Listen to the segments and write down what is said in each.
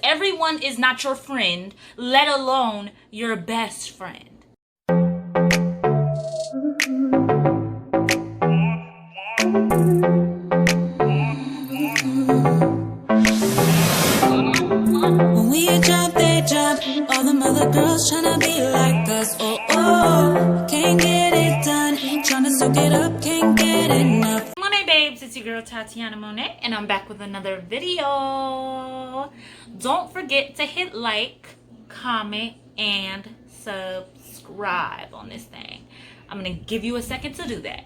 everyone is not your friend, let alone your best friend. When we jump, they jump. All them other girls tryna be like us. Oh, oh, can't get it done. Tryna soak it up, can't get enough. Monet babes, it's your girl Tatiana Monet, and I'm back with another video. Don't forget to hit like, comment, and subscribe on this thing. I'm gonna give you a second to do that.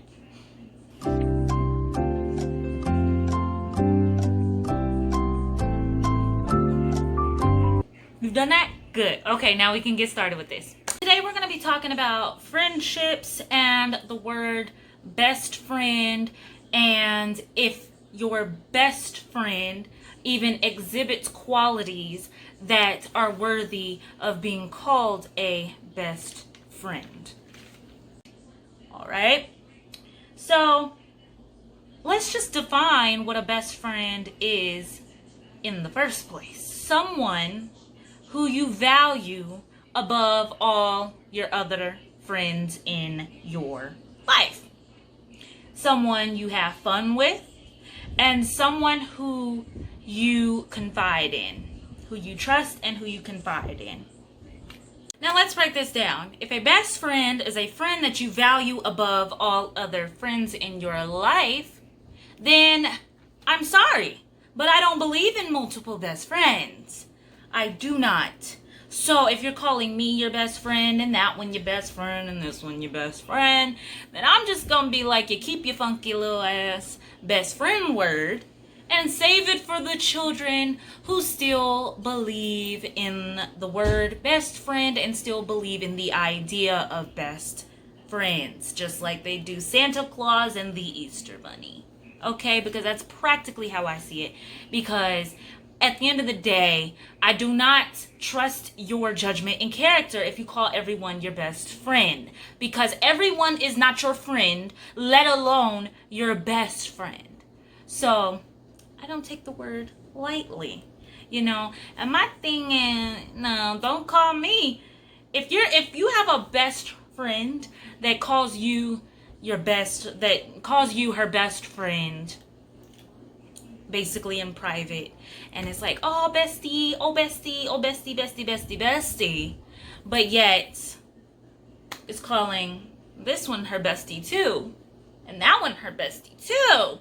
You've done that? Good. Okay, now we can get started with this. Today we're going to be talking about friendships and the word best friend, and if your best friend even exhibits qualities that are worthy of being called a best friend. All right? So, let's just define what a best friend is in the first place. Someone who you value above all your other friends in your life. Someone you have fun with, and someone who you confide in, who you trust and who you confide in. Now let's break this down. If a best friend is a friend that you value above all other friends in your life, then I'm sorry, but I don't believe in multiple best friends. I do not. So if you're calling me your best friend and that one your best friend and this one your best friend, then I'm just gonna be like, you keep your funky little ass best friend word and save it for the children who still believe in the word best friend and still believe in the idea of best friends, just like they do Santa Claus and the Easter Bunny. Okay, because that's practically how I see it. Because at the end of the day, I do not trust your judgment and character if you call everyone your best friend. Because everyone is not your friend, let alone your best friend. So, I don't take the word lightly. You know, and my thing is, no, don't call me. If you have a best friend that calls you her best friend, basically in private, and it's like, oh bestie, oh bestie, oh bestie, bestie, bestie, bestie, but yet it's calling this one her bestie too, and that one her bestie too,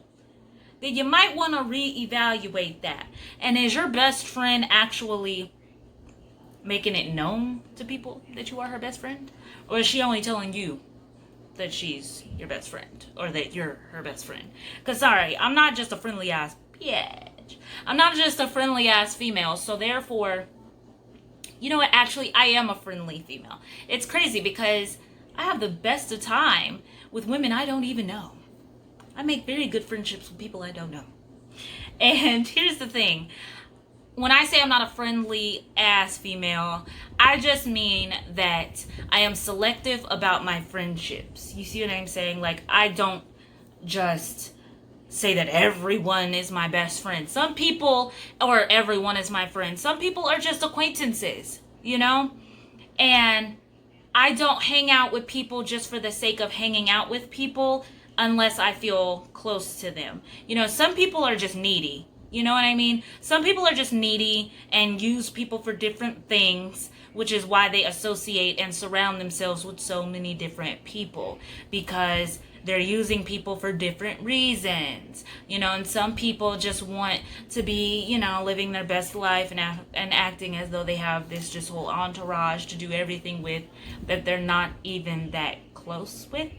then you might want to reevaluate that. And is your best friend actually making it known to people that you are her best friend, or is she only telling you that she's your best friend or that you're her best friend? Because sorry, I'm not just a friendly ass bitch. I'm not just a friendly ass female. So therefore, you know what? Actually, I am a friendly female. It's crazy because I have the best of time with women I don't even know. I make very good friendships with people I don't know. And here's the thing. When I say I'm not a friendly ass female, I just mean that I am selective about my friendships. You see what I'm saying? Like, I don't just say that everyone is my best friend. Some people, or everyone is my friend. Some people are just acquaintances, you know? And I don't hang out with people just for the sake of hanging out with people unless I feel close to them. You know, some people are just needy. You know what I mean? Some people are just needy and use people for different things, which is why they associate and surround themselves with so many different people, because they're using people for different reasons. You know, and some people just want to be, you know, living their best life and acting as though they have this just whole entourage to do everything with that they're not even that close with,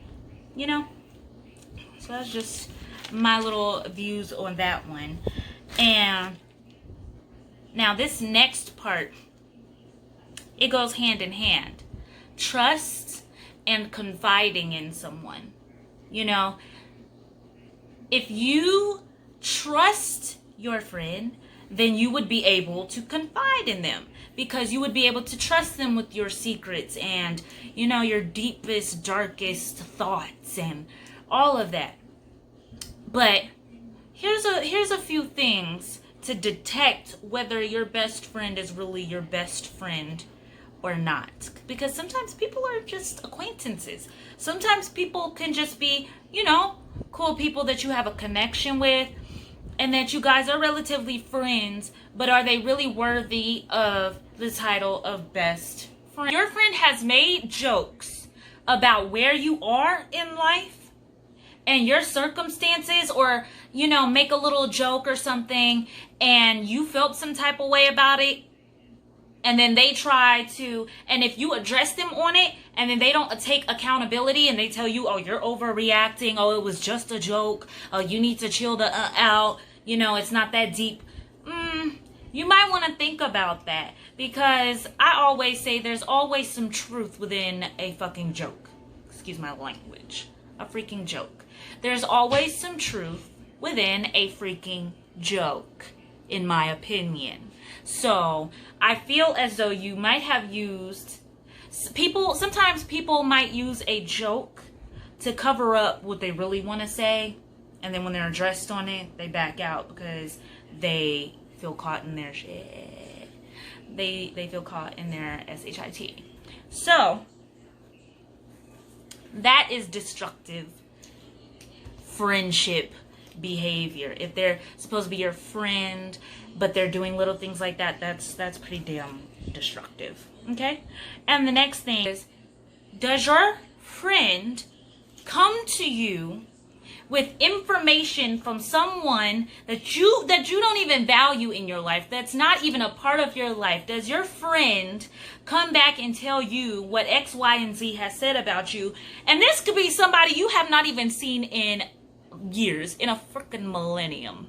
you know? So that's just my little views on that one. And now this next part, it goes hand in hand. Trust and confiding in someone. You know, if you trust your friend, then you would be able to confide in them, because you would be able to trust them with your secrets and, you know, your deepest, darkest thoughts and all of that. But here's a few things to detect whether your best friend is really your best friend or not. Because sometimes people are just acquaintances. Sometimes people can just be, cool people that you have a connection with and that you guys are relatively friends, but are they really worthy of the title of best friend? Your friend has made jokes about where you are in life and your circumstances, or make a little joke or something, and you felt some type of way about it, and then they try to, and if you address them on it, and then they don't take accountability, and they tell you, oh, you're overreacting, oh, it was just a joke, oh, you need to chill the out, it's not that deep. You might want to think about that, because I always say there's always some truth within a fucking joke. Excuse my language. A freaking joke. There's always some truth within a freaking joke, in my opinion. So I feel as though you might have used sometimes people might use a joke to cover up what they really want to say, and then when they're addressed on it, they back out because they feel caught in their shit. They feel caught in their shit. So that is destructive friendship behavior. If they're supposed to be your friend, but they're doing little things like that, that's pretty damn destructive. Okay? And the next thing is, does your friend come to you with information from someone that you don't even value in your life, that's not even a part of your life? Does your friend come back and tell you what X, Y, and Z has said about you? And this could be somebody you have not even seen in years, in a freaking millennium.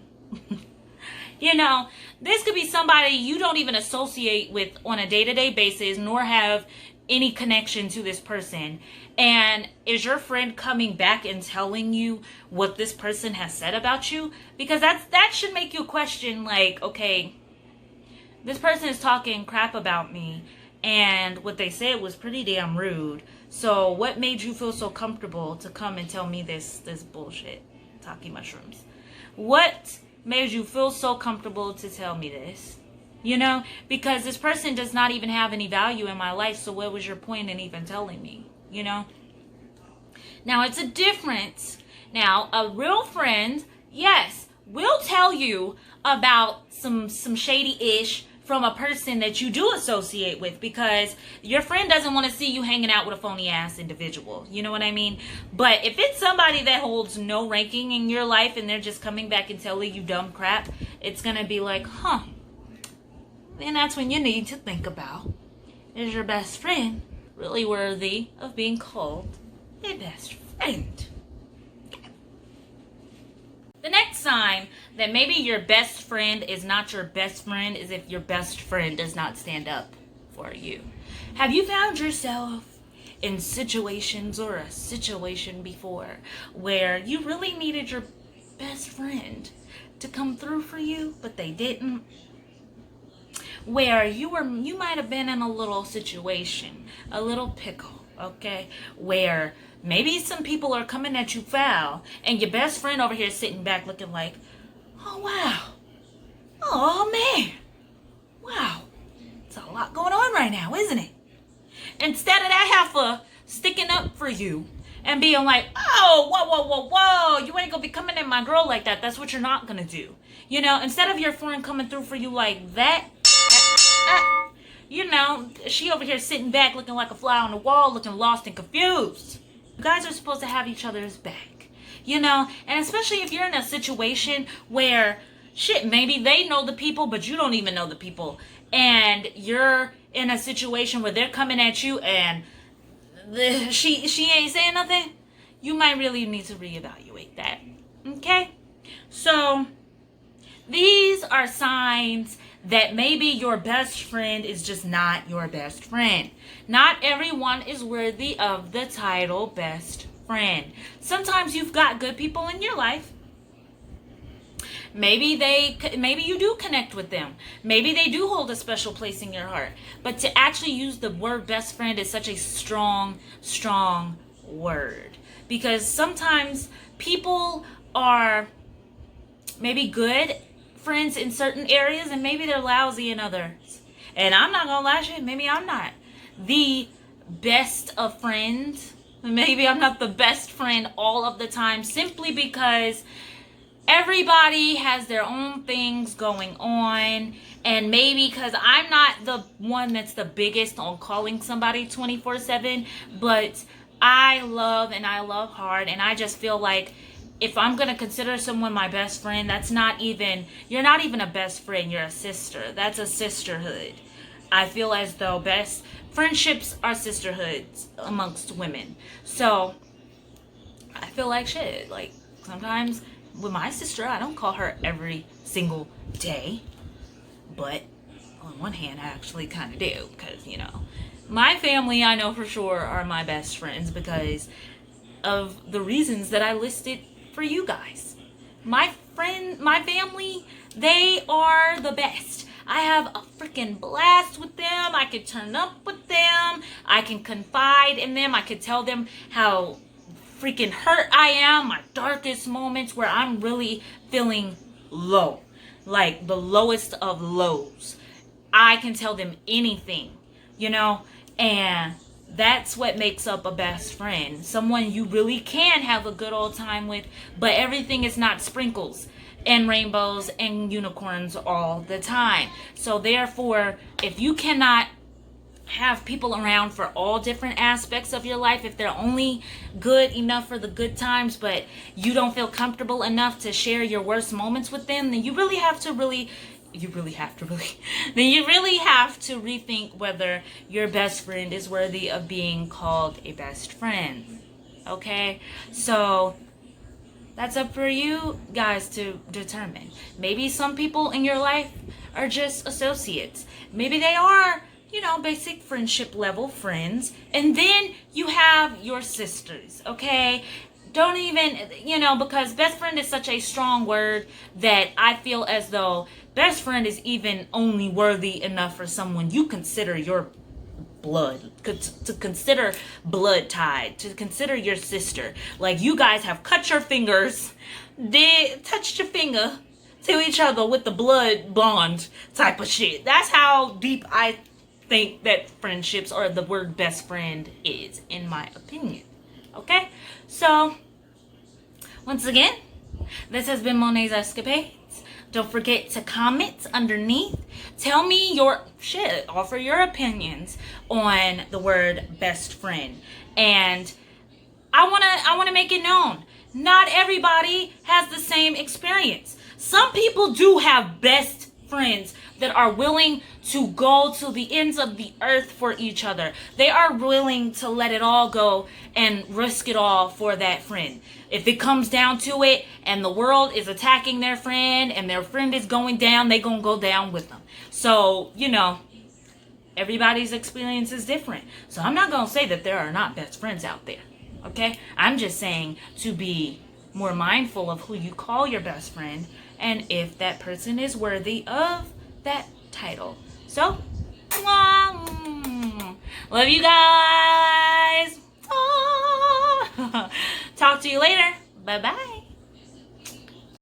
This could be somebody you don't even associate with on a day-to-day basis, nor have any connection to this person. And is your friend coming back and telling you what this person has said about you? Because that should make you question, like, okay, this person is talking crap about me, and what they said was pretty damn rude. So what made you feel so comfortable to come and tell me this bullshit? Taki mushrooms. What made you feel so comfortable to tell me this? Because this person does not even have any value in my life, so what was your point in even telling me? Now, it's a difference. Now, a real friend, yes, will tell you about some shady-ish from a person that you do associate with, because your friend doesn't want to see you hanging out with a phony-ass individual. You know what I mean? But if it's somebody that holds no ranking in your life and they're just coming back and telling you dumb crap, it's going to be like, then that's when you need to think about, is your best friend really worthy of being called a best friend? The next sign that maybe your best friend is not your best friend is if your best friend does not stand up for you. Have you found yourself in situations or a situation before where you really needed your best friend to come through for you, but they didn't? Where you might have been in a little situation, a little pickle, okay, where maybe some people are coming at you foul, and your best friend over here sitting back looking like, oh wow, oh man, wow, it's a lot going on right now, isn't it? Instead of that heifer sticking up for you and being like, oh, whoa, you ain't gonna be coming at my girl like that. That's what you're not gonna do. Instead of your friend coming through for you like that, she over here sitting back looking like a fly on the wall, looking lost and confused. You guys are supposed to have each other's back, and especially if you're in a situation where, shit, maybe they know the people, but you don't even know the people, and you're in a situation where they're coming at you and she ain't saying nothing, you might really need to reevaluate that, okay? So these are signs that maybe your best friend is just not your best friend. Not everyone is worthy of the title best friend. Sometimes you've got good people in your life. Maybe you do connect with them. Maybe they do hold a special place in your heart. But to actually use the word best friend is such a strong word. Because sometimes people are maybe good friends in certain areas and maybe they're lousy in others. And I'm not gonna lie, shit, maybe I'm not the best of friends. Maybe I'm not the best friend all of the time, simply because everybody has their own things going on. And maybe because I'm not the one that's the biggest on calling somebody 24/7, but I love and I love hard. And I just feel like if I'm going to consider someone my best friend, you're not even a best friend, you're a sister. That's a sisterhood. I feel as though best friendships are sisterhoods amongst women. So I feel like shit. Like sometimes with my sister, I don't call her every single day. But on one hand, I actually kind of do. Because, my family, I know for sure, are my best friends because of the reasons that I listed for you guys. My family, they are the best. I have a freaking blast with them. I can turn up with them. I can confide in them. I can tell them how freaking hurt I am, my darkest moments where I'm really feeling low, like the lowest of lows. I can tell them anything, and that's what makes up a best friend. Someone you really can have a good old time with, but everything is not sprinkles and rainbows and unicorns all the time. So therefore, if you cannot have people around for all different aspects of your life, if they're only good enough for the good times, but you don't feel comfortable enough to share your worst moments with them, then you really have to rethink whether your best friend is worthy of being called a best friend. Okay? So that's up for you guys to determine. Maybe some people in your life are just associates. Maybe they are, basic friendship level friends. And then you have your sisters, okay? Don't even, because best friend is such a strong word that I feel as though best friend is even only worthy enough for someone you consider your blood, to consider blood tied, to consider your sister. Like you guys have cut your fingers, touched your finger to each other with the blood bond type of shit. That's how deep I think that friendships or the word best friend is, in my opinion. Okay? So, once again, this has been Monet's Escapades. Don't forget to comment underneath. Tell me your shit. Offer your opinions on the word best friend. And I wanna make it known. Not everybody has the same experience. Some people do have best friends that are willing to go to the ends of the earth for each other. They are willing to let it all go and risk it all for that friend. If it comes down to it and the world is attacking their friend and their friend is going down, they gonna go down with them. So, everybody's experience is different. So I'm not gonna say that there are not best friends out there. Okay? I'm just saying to be more mindful of who you call your best friend and if that person is worthy of that title. So, love you guys. Talk to you later. Bye-bye.